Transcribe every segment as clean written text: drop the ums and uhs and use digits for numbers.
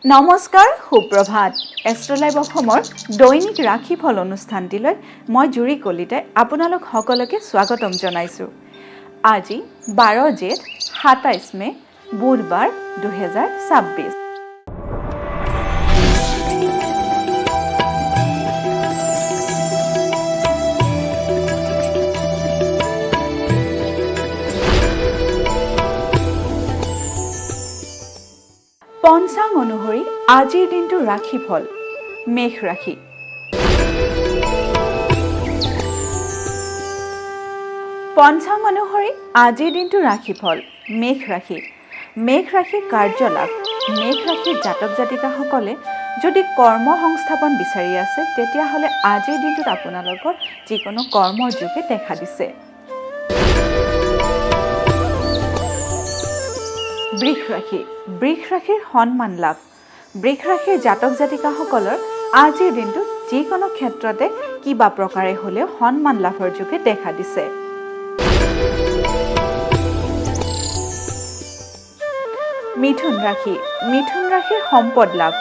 নমস্কাৰ সুপ্ৰভাত এষ্ট্ৰলাইভ অসমৰ দৈনিক ৰাশিফল অনুষ্ঠানটিলৈ মই জুৰি কলিতাই আপোনালোক সকলোকে স্বাগতম জনাইছোঁ। আজি 12 জেঠ 27 মে বুধবাৰ 2026। পঞ্চাং অনুসৰি আজিৰ দিনটোৰ ৰাশিফল মেষ ৰাশি। পঞ্চাং অনুসৰি আজিৰ দিনটোৰ ৰাশিফল মেষ ৰাশি। মেষ ৰাশিৰ কাৰ্যলাভ। মেষ ৰাশিৰ জাতক জাতিকাসকলে যদি কৰ্ম সংস্থাপন বিচাৰি আছে তেতিয়াহ'লে আজিৰ দিনটোত আপোনালোকৰ যিকোনো কৰ্মৰ যোগে দেখা দিছে। বৃষ ৰাশি। বৃষ ৰাশিৰ সন্মান লাভ। বৃষ ৰাশিৰ জাতক জাতিকাসকলৰ আজিৰ দিনটোত যিকোনো ক্ষেত্ৰতে কিবা প্ৰকাৰে হ'লেও সন্মান লাভৰ যোগে দেখা দিছে। মিথুন ৰাশি। মিথুন ৰাশিৰ সম্পদ লাভ।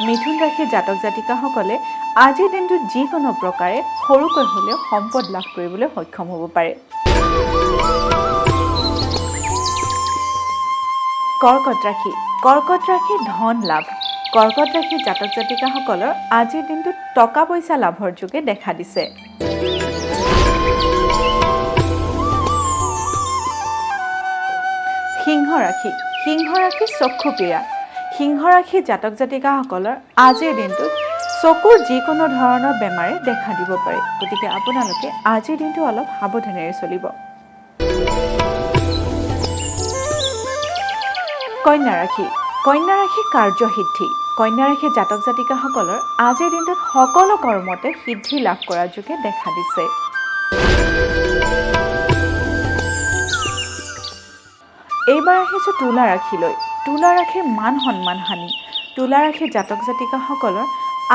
মিথুন ৰাশিৰ জাতক জাতিকাসকলে আজিৰ দিনটোত যিকোনো প্ৰকাৰে সৰুকৈ হ'লেও সম্পদ লাভ কৰিবলৈ সক্ষম হ'ব পাৰে। কৰ্কট ৰাশি। কৰ্কট ৰাশিৰ ধন লাভ। কৰ্কট ৰাশিৰ জাতক জাতিকাসকলৰ আজিৰ দিনটোত টকা পইচা লাভৰ যোগে দেখা দিছে। সিংহ ৰাশি। সিংহ ৰাশিৰ চক্ষু পীড়া। সিংহ ৰাশিৰ জাতক জাতিকাসকলৰ আজিৰ দিনটোত চকুৰ যিকোনো ধৰণৰ বেমাৰে দেখা দিব পাৰে, গতিকে আপোনালোকে আজিৰ দিনটো অলপ সাৱধানেৰে চলিব। কন্যা ৰাশি। কন্যা ৰাশিৰ কাৰ্যসিদ্ধি। কন্যা ৰাশিৰ জাতক জাতিকাসকলৰ আজিৰ দিনটোত সকলো কৰ্মতে সিদ্ধি লাভ কৰাৰ যোগে দেখা দিছে। এইবাৰ আহিছোঁ তুলা ৰাশিলৈ। তুলা ৰাশিৰ মান সন্মান হানি। তুলা ৰাশিৰ জাতক জাতিকাসকলৰ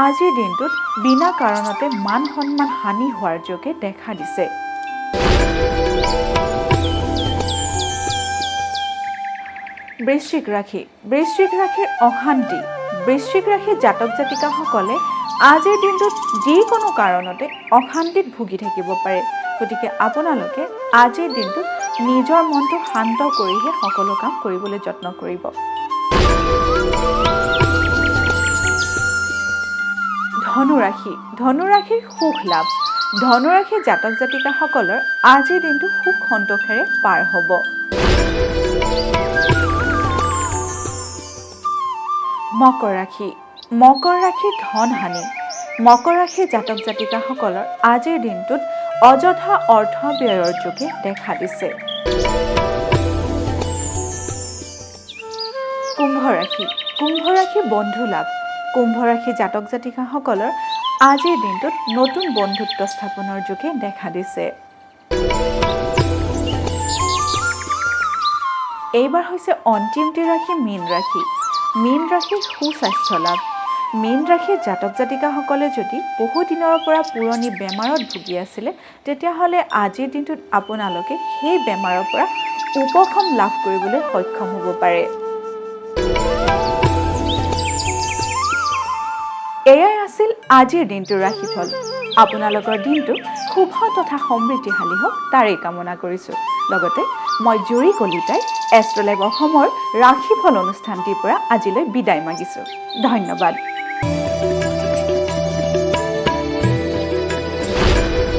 আজিৰ দিনটোত বিনা কাৰণতে মান সন্মান হানি হোৱাৰ যোগে দেখা দিছে। বৃশ্চিক ৰাশি। বৃশ্চিক ৰাশিৰ অশান্তি। বৃশ্চিক ৰাশিৰ জাতক জাতিকাসকলে আজিৰ দিনটোত যিকোনো কাৰণতে অশান্তিত ভুগি থাকিব পাৰে, গতিকে আপোনালোকে আজিৰ দিনটোত নিজৰ মনটো শান্ত কৰিহে সকলো কাম কৰিবলৈ যত্ন কৰিব। ধনু ৰাশি। ধনু ৰাশিৰ সুখ লাভ। ধনু ৰাশিৰ জাতক জাতিকাসকলৰ আজিৰ দিনটো সুখ সন্তোষেৰে পাৰ হ'ব। মকৰ ৰাশি। মকৰ ৰাশিৰ ধন হানি। মকৰ ৰাশিৰ জাতক জাতিকাসকলৰ আজিৰ দিনটোত অযথা অৰ্থ ব্যয়ৰ যোগে দেখা দিছে। কুম্ভ ৰাশি। কুম্ভ ৰাশিৰ বন্ধু লাভ। কুম্ভ ৰাশিৰ জাতক জাতিকাসকলৰ আজিৰ দিনটোত নতুন বন্ধুত্ব স্থাপনৰ যোগে দেখা দিছে। এইবাৰ হৈছে অন্তিমটি ৰাশি মীন ৰাশি। মীন ৰাশিৰ সুস্বাস্থ্য লাভ। মীন ৰাশিৰ জাতক জাতিকাসকলে যদি বহুদিনৰ পৰা পুৰণি বেমাৰত ভুগি আছিলে তেতিয়াহ'লে আজিৰ দিনটোত আপোনালোকে সেই বেমাৰৰ পৰা উপশম লাভ কৰিবলৈ সক্ষম হ'ব পাৰে। এয়াই আছিল আজিৰ দিনটোৰ ৰাশিফল। আপোনালোকৰ দিনটো শুভ তথা সমৃদ্ধিশালী হওক তাৰেই কামনা কৰিছোঁ। লগতে মই জুৰি কলিতাই এষ্ট্ৰলাইভ অসমৰ ৰাশিফল অনুষ্ঠানটিৰ পৰা আজিলৈ বিদায় মাগিছোঁ। ধন্যবাদ।